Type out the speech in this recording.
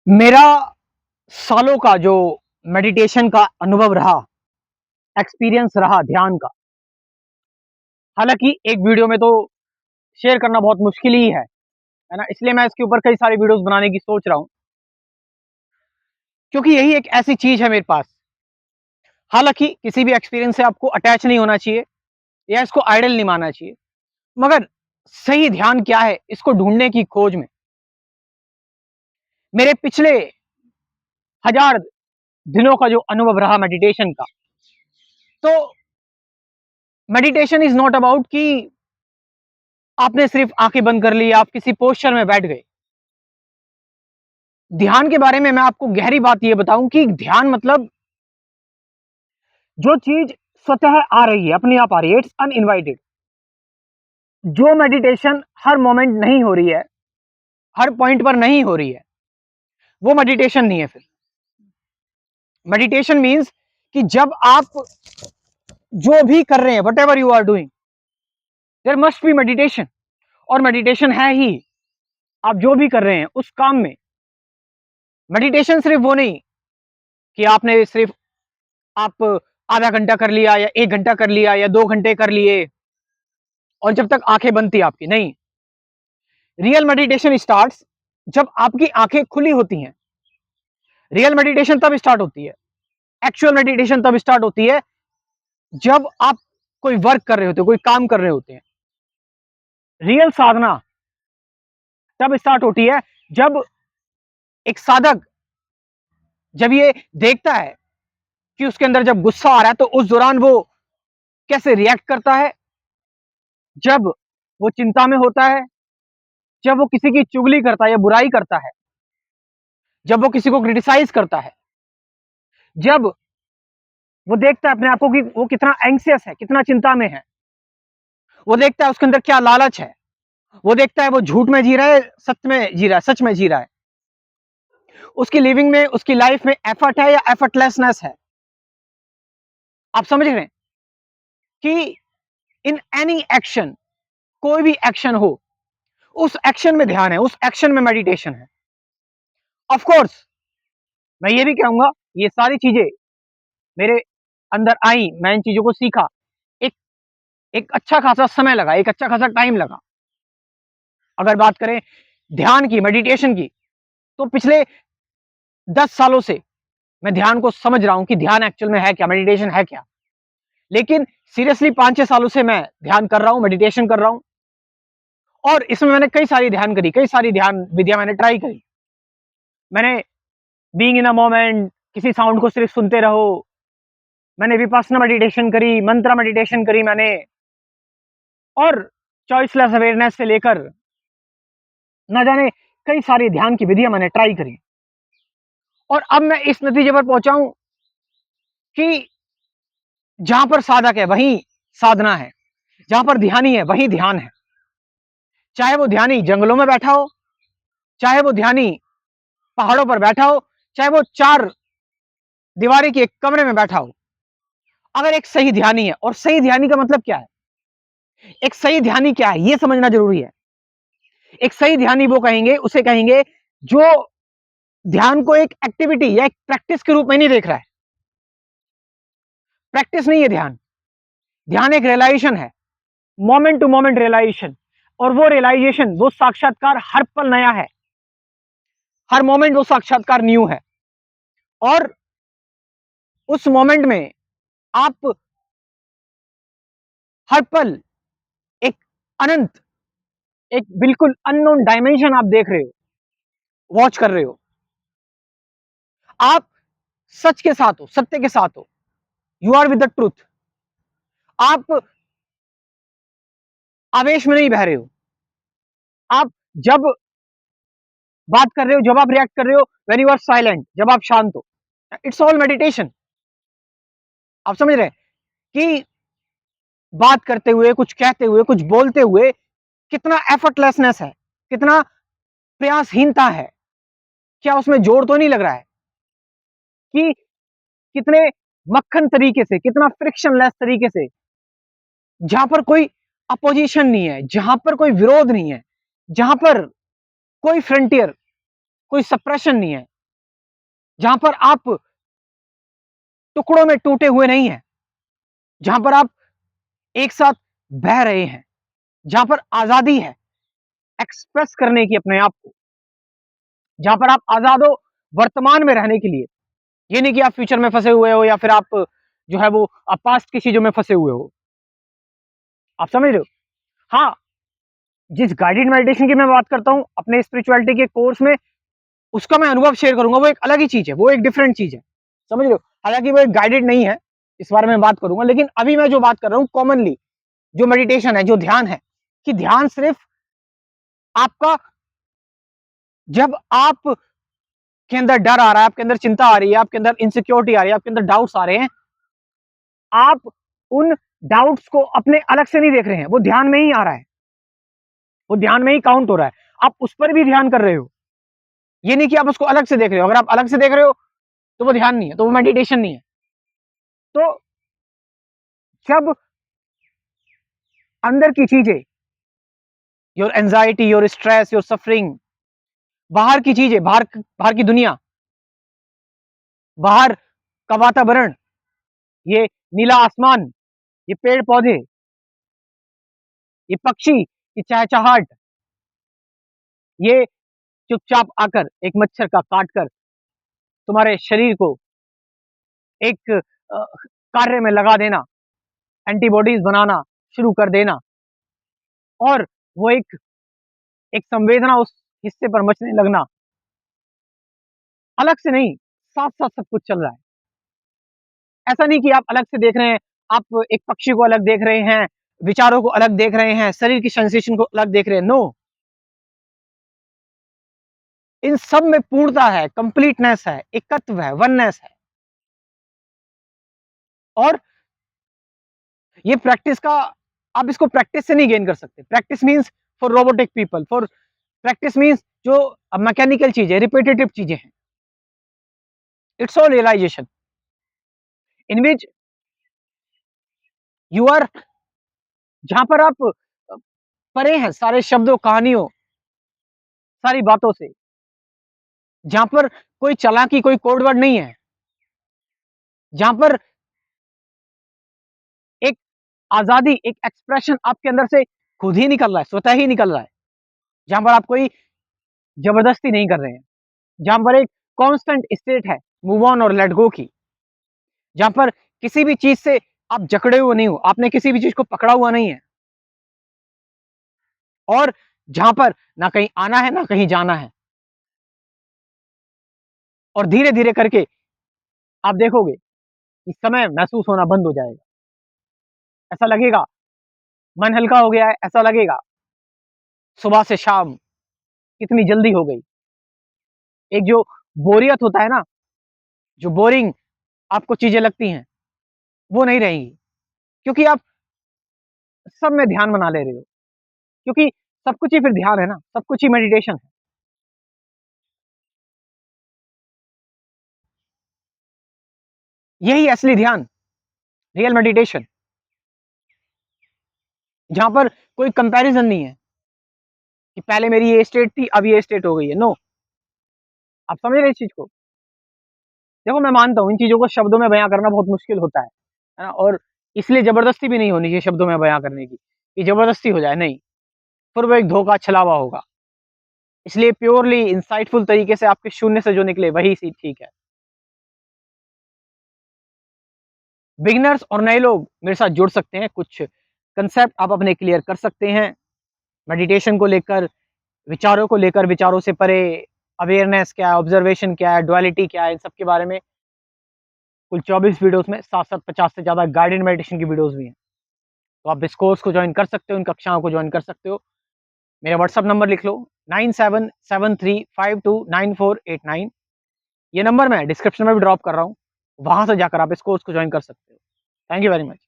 मेरा सालों का जो मेडिटेशन का अनुभव रहा, एक्सपीरियंस रहा ध्यान का, हालाँकि एक वीडियो में तो शेयर करना बहुत मुश्किल ही है ना? इसलिए मैं इसके ऊपर कई सारी वीडियोज़ बनाने की सोच रहा हूँ, क्योंकि यही एक ऐसी चीज़ है मेरे पास। हालाँकि किसी भी एक्सपीरियंस से आपको अटैच नहीं होना चाहिए या इसको आइडल नहीं मानना चाहिए, मगर सही ध्यान क्या है, इसको ढूँढने की खोज में मेरे पिछले हज़ार दिनों का जो अनुभव रहा मेडिटेशन का, तो मेडिटेशन इज़ नॉट अबाउट कि आपने सिर्फ़ आँखें बंद कर ली, आप किसी पोस्चर में बैठ गए। ध्यान के बारे में मैं आपको गहरी बात ये बताऊं कि ध्यान मतलब जो चीज स्वतः आ रही है, अपने आप आ रही है, इट्स अनइनवाइटेड। जो मेडिटेशन हर मोमेंट नहीं हो रही है, हर पॉइंट पर नहीं हो रही है, वो मेडिटेशन नहीं है। फिर मेडिटेशन मीन्स कि जब आप जो भी कर रहे हैं, whatever you are doing, there must be meditation. और मेडिटेशन है ही आप जो भी कर रहे हैं उस काम में। मेडिटेशन सिर्फ वो नहीं कि आपने सिर्फ आप आधा घंटा कर लिया या 1 घंटा कर लिया या 2 घंटे कर लिए और जब तक आंखें बंद थी आपकी, नहीं। रियल मेडिटेशन स्टार्ट्स जब आपकी आंखें खुली होती हैं। रियल मेडिटेशन तब स्टार्ट होती है, एक्चुअल मेडिटेशन तब स्टार्ट होती है जब आप कोई वर्क कर रहे होते हो, कोई काम कर रहे होते हैं। रियल साधना तब स्टार्ट होती है जब एक साधक जब ये देखता है कि उसके अंदर जब गुस्सा आ रहा है तो उस दौरान वो कैसे रिएक्ट करता है, जब वो चिंता में होता है, जब वो किसी की चुगली करता है या बुराई करता है, जब वो किसी को क्रिटिसाइज करता है, जब वो देखता है अपने आप को कि वो कितना एंग्सियस है, कितना चिंता में है, वो देखता है उसके अंदर क्या लालच है, वो देखता है वो झूठ में जी रहा है, सत्य में जी रहा है, सच में जी रहा है, उसकी लिविंग में, उसकी लाइफ में एफर्ट है या एफर्टलेसनेस है। आप समझ रहे हैं कि इन एनी एक्शन, कोई भी एक्शन हो, उस एक्शन में ध्यान है, उस एक्शन में मेडिटेशन है। ऑफ कोर्स मैं ये भी कहूंगा, ये सारी चीजें मेरे अंदर आई, मैं इन चीजों को सीखा, एक एक अच्छा खासा समय लगा, एक अच्छा खासा टाइम लगा। अगर बात करें ध्यान की, मेडिटेशन की, तो पिछले 10 सालों से मैं ध्यान को समझ रहा हूं कि ध्यान एक्चुअल में है क्या, मेडिटेशन है क्या। लेकिन सीरियसली 5-6 सालों से मैं ध्यान कर रहा हूं, मेडिटेशन कर रहा हूं, और इसमें मैंने कई सारी ध्यान करी, कई सारी ध्यान विधियां मैंने ट्राई करी। मैंने बीइंग इन अ मोमेंट, किसी साउंड को सिर्फ सुनते रहो, मैंने विपस्सना मेडिटेशन करी, मंत्रा मेडिटेशन करी मैंने, और चॉइसलेस अवेयरनेस से लेकर ना जाने कई सारी ध्यान की विधियां मैंने ट्राई करी। और अब मैं इस नतीजे पर पहुंचा हूं कि जहां पर साधक है वहीं साधना है, जहां पर ध्यानी है वहीं ध्यान है। चाहे वो ध्यानी जंगलों में बैठा हो, चाहे वो ध्यानी पहाड़ों पर बैठा हो, चाहे वो चार दीवारी के एक कमरे में बैठा हो, अगर एक सही ध्यानी है, और सही ध्यानी का मतलब क्या है, एक सही ध्यानी क्या है, यह समझना जरूरी है। एक सही ध्यानी वो कहेंगे, उसे कहेंगे जो ध्यान को एक एक्टिविटी या एक प्रैक्टिस के रूप में नहीं देख रहा है। प्रैक्टिस नहीं है ध्यान, ध्यान एक रियलाइजेशन है, मोमेंट टू मोमेंट रियलाइजेशन। और वो रियलाइजेशन, वो साक्षात्कार हर पल नया है, हर मोमेंट वो साक्षात्कार न्यू है। और उस मोमेंट में आप हर पल एक अनंत, एक बिल्कुल अननोन डायमेंशन आप देख रहे हो, वॉच कर रहे हो। आप सच के साथ हो, सत्य के साथ हो, you are with the truth. आप आवेश में नहीं बह रहे हो। आप जब बात कर रहे हो, जब आप रिएक्ट कर रहे हो, व्हेन यू आर साइलेंट, जब आप शांत हो, इट्स ऑल मेडिटेशन। आप समझ रहे हैं कि बात करते हुए, कुछ कहते हुए, कुछ बोलते हुए कितना एफर्टलेसनेस है, कितना प्रयासहीनता है। क्या उसमें जोर तो नहीं लग रहा है कि कितने मक्खन तरीके से, कितना फ्रिक्शनलेस तरीके से, जहां पर कोई अपोजिशन नहीं है, जहां पर कोई विरोध नहीं है, जहां पर कोई फ्रंटियर, कोई सप्रेशन नहीं है, जहां पर आप टुकड़ों में टूटे हुए नहीं हैं, जहां पर आप एक साथ बह रहे हैं, जहां पर आजादी है एक्सप्रेस करने की अपने आप को, जहां पर आप आजाद हो वर्तमान में रहने के लिए। ये नहीं कि आप फ्यूचर में फंसे हुए हो या फिर आप जो है वो पास्ट की चीजों में फंसे हुए हो। आप समझ रहे हो? हाँ, जिस गाइडेड मेडिटेशन की मैं बात करता हूं अपने स्पिरिचुअलिटी के कोर्स में, उसका मैं अनुभव शेयर करूंगा, वो एक अलग ही चीज है, वो एक डिफरेंट चीज है। समझ रहे हो? हालांकि वो एक गाइडेड नहीं है, इस बारे में बात करूंगा, लेकिन अभी मैं जो बात कर रहा हूं कॉमनली, जो मेडिटेशन है, जो ध्यान है, कि ध्यान सिर्फ आपका, जब आप के अंदर डर आ रहा है, आपके अंदर चिंता आ रही है, आपके अंदर इनसिक्योरिटी आ रही है, आपके अंदर डाउट्स आ रहे हैं, आप उन डाउट्स को अपने अलग से नहीं देख रहे हैं, वो ध्यान में ही आ रहा है, वो ध्यान में ही काउंट हो रहा है, आप उस पर भी ध्यान कर रहे हो। ये नहीं कि आप उसको अलग से देख रहे हो। अगर आप अलग से देख रहे हो तो वो ध्यान नहीं है, तो वो मेडिटेशन नहीं है। तो जब अंदर की चीजें, your anxiety, your stress, your suffering, बाहर की चीजें, बाहर की दुनिया, बाहर का वातावरण, ये नीला आसमान, ये पेड़ पौधे, ये पक्षी की चहचहाट, ये चुपचाप आकर एक मच्छर का काट कर तुम्हारे शरीर को एक कार्य में लगा देना, एंटीबॉडीज बनाना शुरू कर देना, और वो एक एक संवेदना उस हिस्से पर मचने लगना, अलग से नहीं, साथ साथ सब कुछ चल रहा है। ऐसा नहीं कि आप अलग से देख रहे हैं, आप एक पक्षी को अलग देख रहे हैं, विचारों को अलग देख रहे हैं, शरीर की सेंसेशन को अलग देख रहे हैं। नो, इन सब में पूर्णता है, कंप्लीटनेस है, एकत्व है, वननेस है। और ये प्रैक्टिस का, आप इसको प्रैक्टिस से नहीं गेन कर सकते। Practice means for robotic people, for practice means जो मैकेनिकल चीजें, रिपीटेटिव चीजें हैं। It's all realisation in which you are, जहां पर आप परे हैं सारे शब्दों, कहानियों, सारी बातों से, जहां पर कोई चालाकी, कोई कोड वर्ड नहीं है, जहां पर एक आजादी, एक एक्सप्रेशन आपके अंदर से खुद ही निकल रहा है, स्वतः ही निकल रहा है, जहां पर आप कोई जबरदस्ती नहीं कर रहे हैं, जहां पर एक कांस्टेंट स्टेट है मूव ऑन और लेट गो की, जहां पर किसी भी चीज से आप जकड़े हुए नहीं हो, आपने किसी भी चीज को पकड़ा हुआ नहीं है, और जहां पर ना कहीं आना है ना कहीं जाना है। और धीरे धीरे करके आप देखोगे कि समय महसूस होना बंद हो जाएगा। ऐसा लगेगा मन हल्का हो गया है, ऐसा लगेगा सुबह से शाम कितनी जल्दी हो गई। एक जो बोरियत होता है ना, जो बोरिंग आपको चीजें लगती हैं, वो नहीं रहेंगी, क्योंकि आप सब में ध्यान बना ले रहे हो, क्योंकि सब कुछ ही फिर ध्यान है ना, सब कुछ ही मेडिटेशन है। यही असली ध्यान, रियल मेडिटेशन, जहां पर कोई कंपैरिजन नहीं है कि पहले मेरी ये स्टेट थी अब ये स्टेट हो गई है। नो, आप समझ रहे इस चीज को? देखो, मैं मानता हूं इन चीजों को शब्दों में बयां करना बहुत मुश्किल होता है ना, और इसलिए जबरदस्ती भी नहीं होनी चाहिए शब्दों में बयां करने की, कि जबरदस्ती हो जाए, नहीं, फिर वो एक धोखा छलावा होगा। इसलिए प्योरली इंसाइटफुल तरीके से आपके शून्य से जो निकले वही सी ठीक है। बिगिनर्स और नए लोग मेरे साथ जुड़ सकते हैं, कुछ कंसेप्ट आप अपने क्लियर कर सकते हैं मेडिटेशन को लेकर, विचारों को लेकर, विचारों से परे अवेयरनेस क्या है, ऑब्जर्वेशन क्या है, डुअलिटी क्या है, इन सब के बारे में कुल 24 वीडियोस में 750 से ज़्यादा गाइडेड मेडिटेशन की वीडियोस भी हैं। तो आप इस कोर्स को ज्वाइन कर सकते हो, इन कक्षाओं को ज्वाइन कर सकते हो। मेरा व्हाट्सअप नंबर लिख लो, 9773529489। ये नंबर मैं डिस्क्रिप्शन में भी ड्रॉप कर रहा हूँ, वहां से जाकर आप इस कोर्स को ज्वाइन कर सकते हो। Thank you very much.